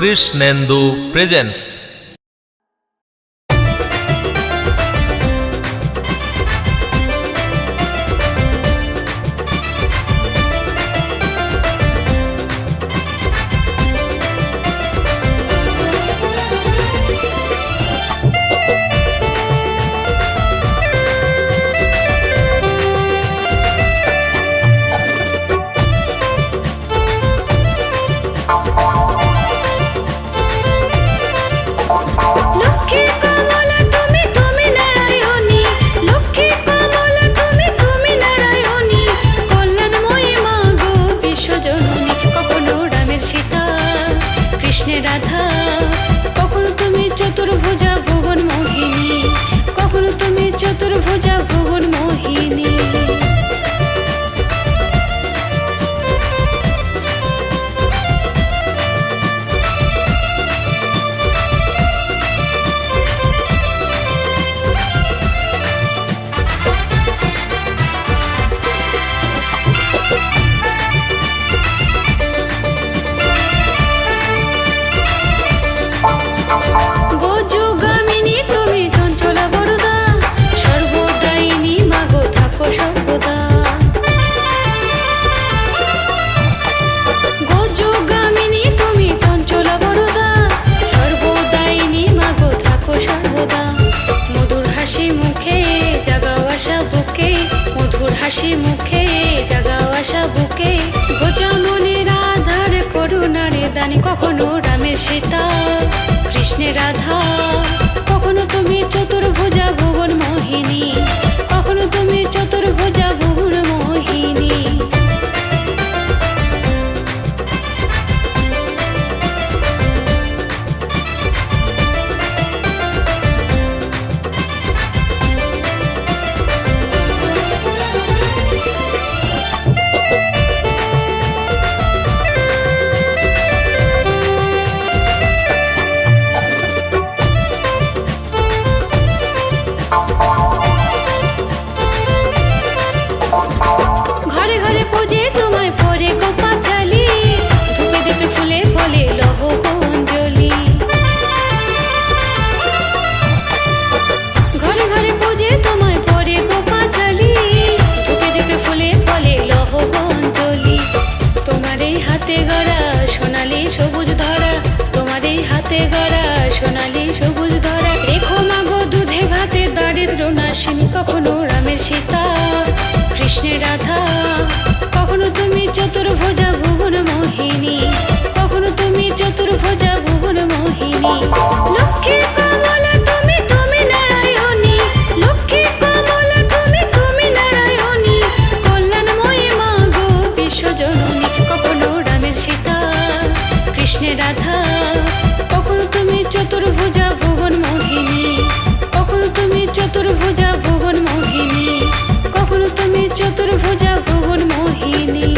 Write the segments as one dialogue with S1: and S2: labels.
S1: Krishnendu presence.
S2: Radha কখনো তুমি চতুর্ভুজা ভুবন মোহিনী, কখনো তুমি চতুর্ভুজা ভুবন মোহিনী। মধুর হাসি মুখে জাগাও আশা বুকে, গোচা মনের আধার করুণারে দানি, কখনো রামের সীতা কৃষ্ণের রাধা, কখনো তুমি চতুর্ভুজা ভুবন মোহিনী, কখনো তুমি চতুর্ভুজা ভুবন মোহিনী। সবুজ ধরা তোমার এই হাতে গড়া সোনালি সবুজ ধরা, রেখো মাগো দুধে ভাতে দারিদ্র নাশিনী, কখনো রামের সীতা কৃষ্ণের রাধা, কখনো তুমি চতুর্ভুজা ভুবন মোহিনী, কখনো তুমি চতুর্ভুজা ভুবন মোহিনী। লক্ষ্মী কমলা তুমি তুমি নারায়ণী, লক্ষ্মী কমলা তুমি তুমি নারায়ণী, কল্যাণময়ী মাগো বিশ্বজননী, কখনো রামের সীতা কৃষ্ণের রাধা, কখনো তুমি চতুর্ভুজা ভুবন মোহিনী, কখনো তুমি চতুর্ভুজা ভুবন মোহিনী, কখনো তুমি চতুর্ভুজা ভুবন মোহিনী।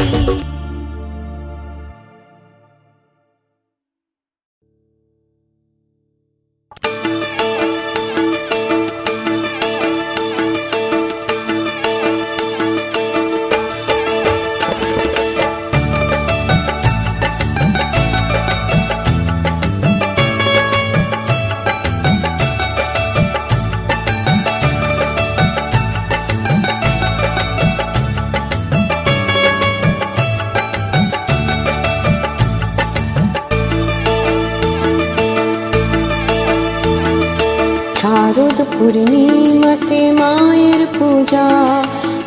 S3: শারদ পূর্ণিমাতে মায়ের পূজা,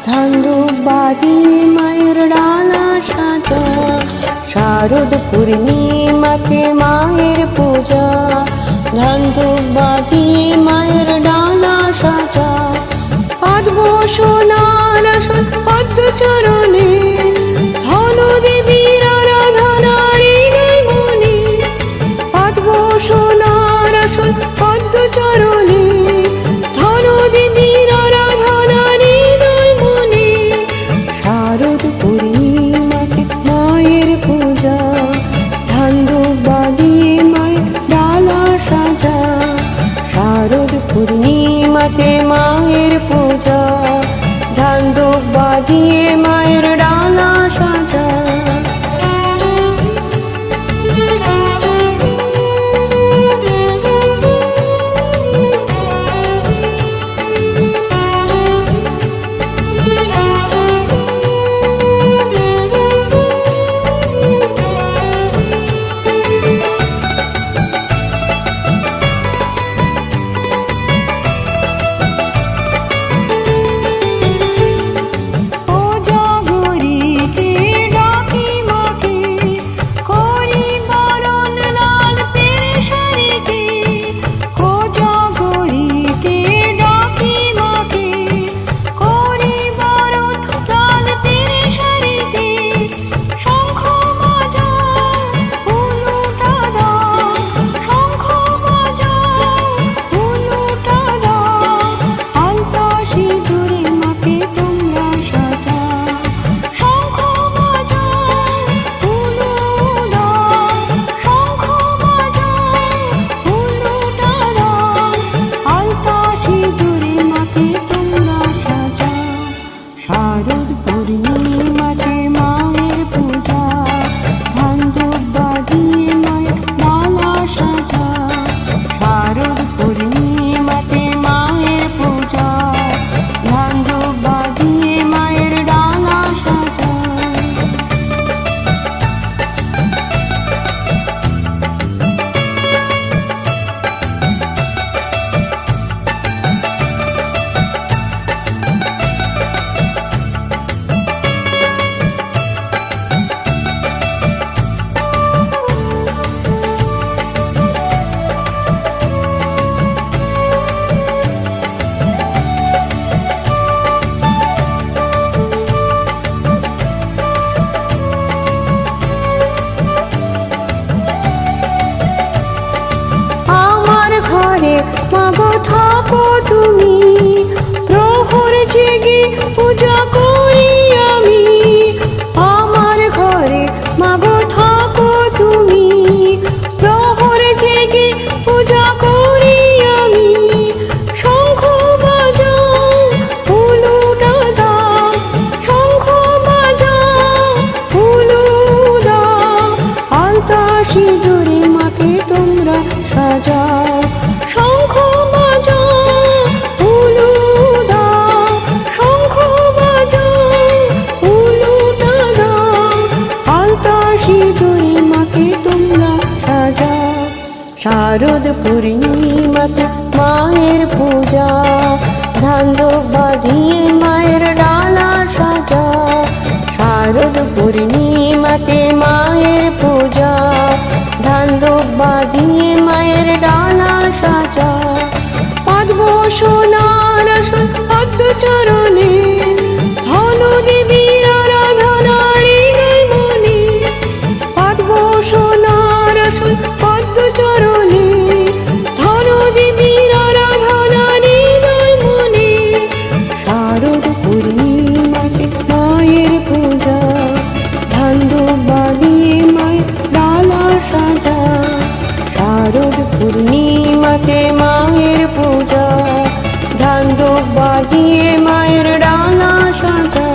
S3: ধান্দুবাদি মায়ের ডালা সাজা, শারদ পূর্ণিমাতে মায়ের পূজা, ধান্দুবাদি মায়ের ডালা সাজা, পদ্ম সোনার আসন পদ্ম চরণে, ধন দেবীর আরাধনা হৃদয় মনে, পদ্ম সোনার আসন পদ্ম চরণে, ধন দেবীর আরাধনা হৃদয় মনে, শারদ পূর্ণিমাতে মায়ের পূজা, ধান্দুবাদি মায়ের ডালা সাজা, শারদ পূর্ণিমাতে মায়ের পূজা, ধান্দুবাদি মায়ের ডালা সাজা। শারদ পূর্ণিমাতে মায়ের পূজা, ধান দুব্বা দিয়ে মায়ের ডালা সাজা। শারদ পূর্ণিমাতে মায়ের পূজা, ধান দুব্বা দিয়ে মায়ের ডালা সাজা। ঘরে মাগো থাকো তুমি, প্রহর জেগে পূজা করি আমি। আমার ঘরে মাগো থাকো তুমি, প্রহর জেগে পূজা করি আমি। শঙ্খ বাজাও উলুটা দাও, শঙ্খ বাজাও উলু দাও, আলতা সিঁদুরে মাকে তোমরা সাজাও। শঙ্খ বাজাও উলু দাও, শঙ্খ বাজাও উলুটা দাও, আলতা সিঁদুরে মাকে তোমরা সাজাও। শারদ পূর্ণিমাতে মায়ের পূজা, ধান দুব্বা দিয়ে মায়ের ডালা সাজা। শারদ পূর্ণিমাতে মায়ের পূজা, ধান দুব্বা দিয়ে মায়ের ডালা সাজা। পদ্ম সোনার আসন পদ্ম চরণে, ধনু দেবীর আরাধনা হৃদয় মনে। পদ্ম সোনার আসন পদ্ম চরণে, ধনু দেবীর আরাধনা হৃদয় মনে। শারদ পূর্ণিমাতে মায়ের পূজা, ধান দুব্বা দিয়ে মায়ের ডালা সাজা। শারদ পূর্ণিমাতে মায়ের পূজা, ধান দুব্বা দিয়ে মায়ের ডালা সাজা।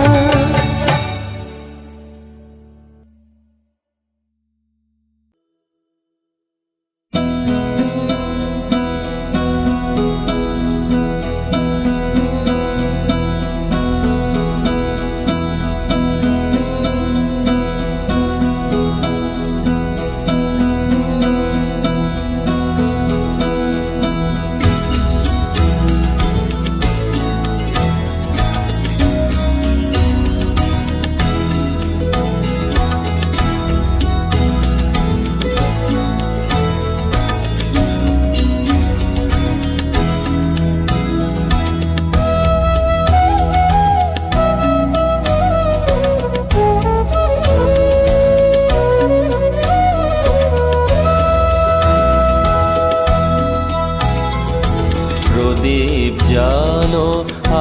S4: প্রদীপ জালো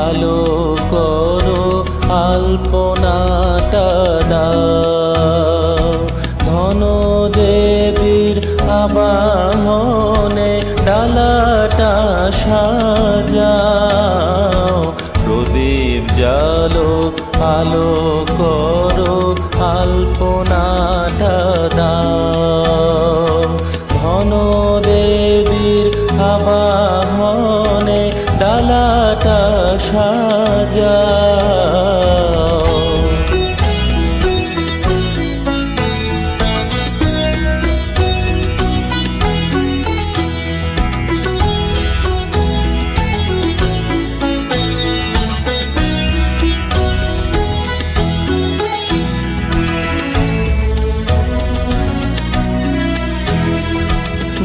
S4: আলো করো আলপনাটা দাও, ধন দেবীর আবাহনে ডালাটা সাজাও। প্রদীপ জালো আলো করো আলপনাটা দাও, ধন দেবীর আবাহনে ডালাটা সাজাও।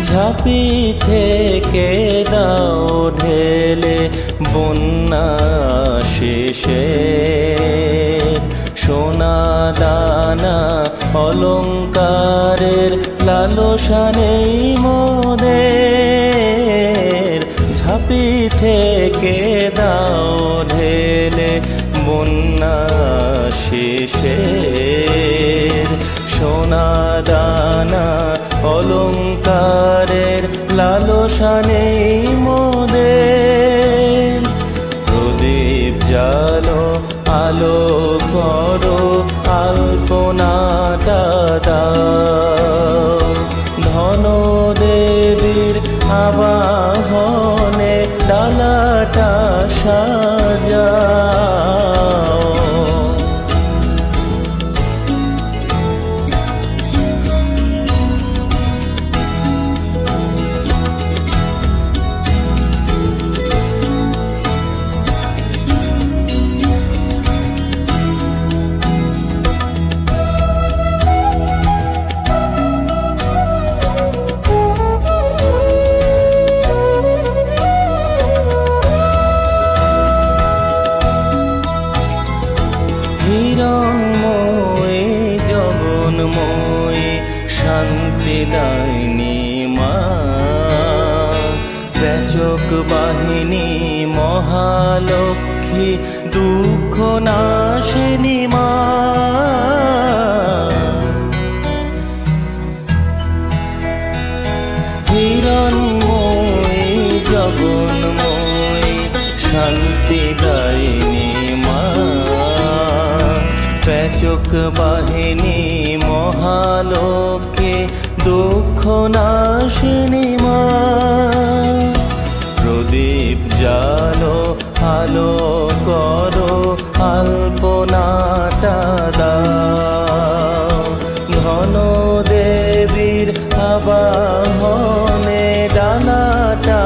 S4: ঝাঁপি থেকে দাও ঢেলে বন্যা শেষে, সোনা দানা অলঙ্কারের লালসা নেই মোদের। ঝাঁপি থেকে দাও ঢেলে বন্যা শেষে, সোনা দানা অলঙ্কারের লালসা নেই মোদের। প্রদীপ জালো আলো করো আলপনাটা দাও, ধন দেবীর আবাহনে ডালাটা সাজাও। হিরণময়ী জগন্ময়ী শান্তিদায়িনী মা, প্রেচক বাহিনী মহালক্ষ্মী দুঃখ নাশিনী মা। হিরণময়ী জগন্ময়ী শান্তিদায়িনী মা, প্রেচক বাহিনী মহালক্ষ্মী দুঃখ নাশিনী মা। প্রদীপ জালো আলো করো আলপনাটা দাও, ধন দেবীর আবাহনে ডালাটা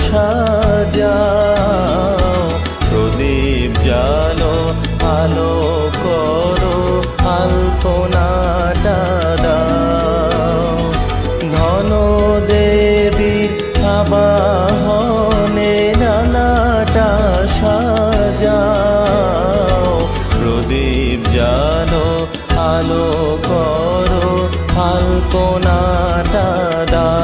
S4: সাজাও। প্রদীপ জালো আলো করো আলপনাটা দাও, ধন দেবীর আবাহনে ডালাটা সাজাও। প্রদীপ জালো আলো করো আলপনাটা দাও।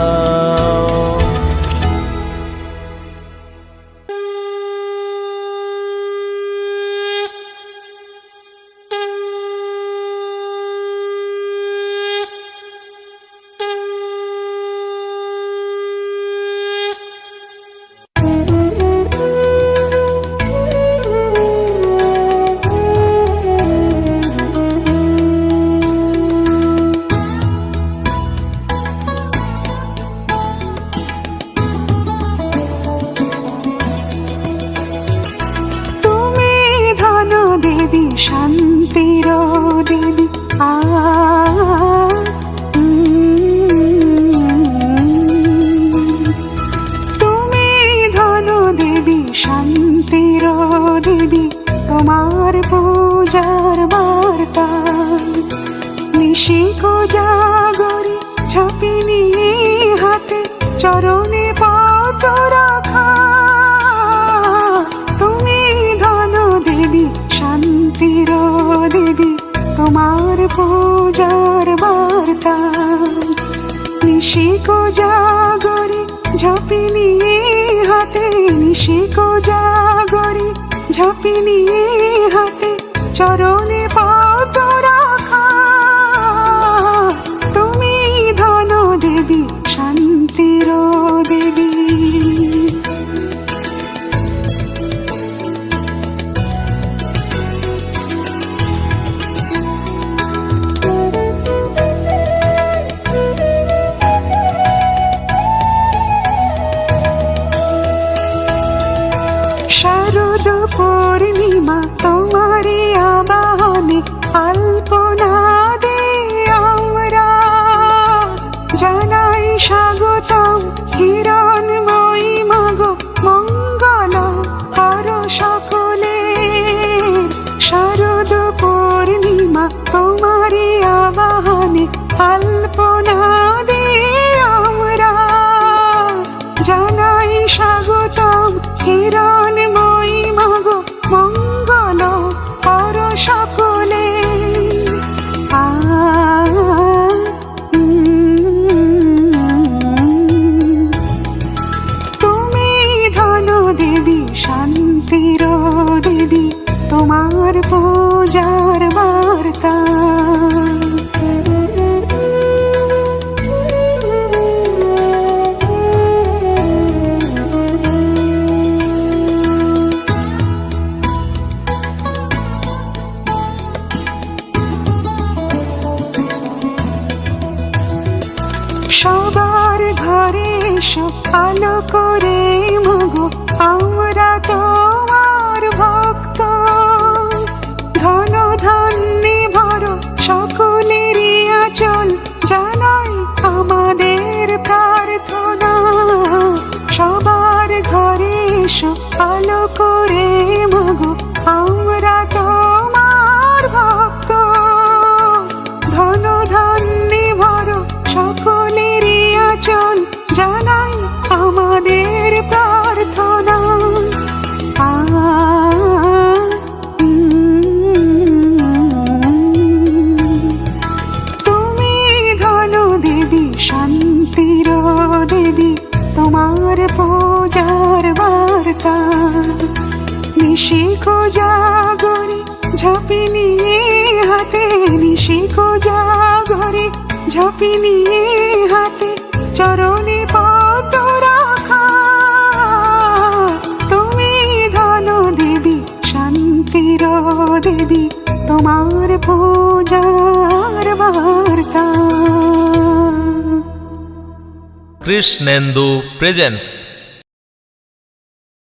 S3: শান্তির দেবী তুমি ধন দেবী শান্তির দেবী, তোমার পূজার বার্তা নিশিক জাগরে ঝাঁপি নিয়ে হাতে চরণে পদ রাখা। তুমি ধন দেবী শান্তির দেবী, তোমার পূজার বার্তা নিশিক জাগরে ঝাঁপি নিয়ে হাতে, নিশিক জাগরে ঝাঁপি নিয়ে হাতে চরণে পদ রাখা। তুমি ধন দেবী শান্তির দেবী। শারদ পূর্ণিমা তোমারে আবার সবার ঘরে এসো আলো করে মাগো, আমরা তোমার ভক্ত। ধন ধান্যে ভরো সকলেরই আঁচল, জানাই আমাদের প্রার্থনা। সবার ঘরে এসো আলো করে মাগো, আমরা তোমার ভক্ত। ধন ধান্যে ভরো সকলেরই আঁচল, জানাই আমাদের প্রার্থনা। তুমি ধন দেবী শান্তির দেবী, তোমার পূজার বার্তা। নিশিখ জাগরে ঝাঁপি নিয়ে হাতে, নিশিখ জাগরে ঝাঁপি নিয়ে হাতে, চরণে পদ রাখা। তুমি ধন দেবী শান্তির দেবী, তোমার পূজার বার্তা।
S1: কৃষ্ণেন্দু প্রেজেন্স।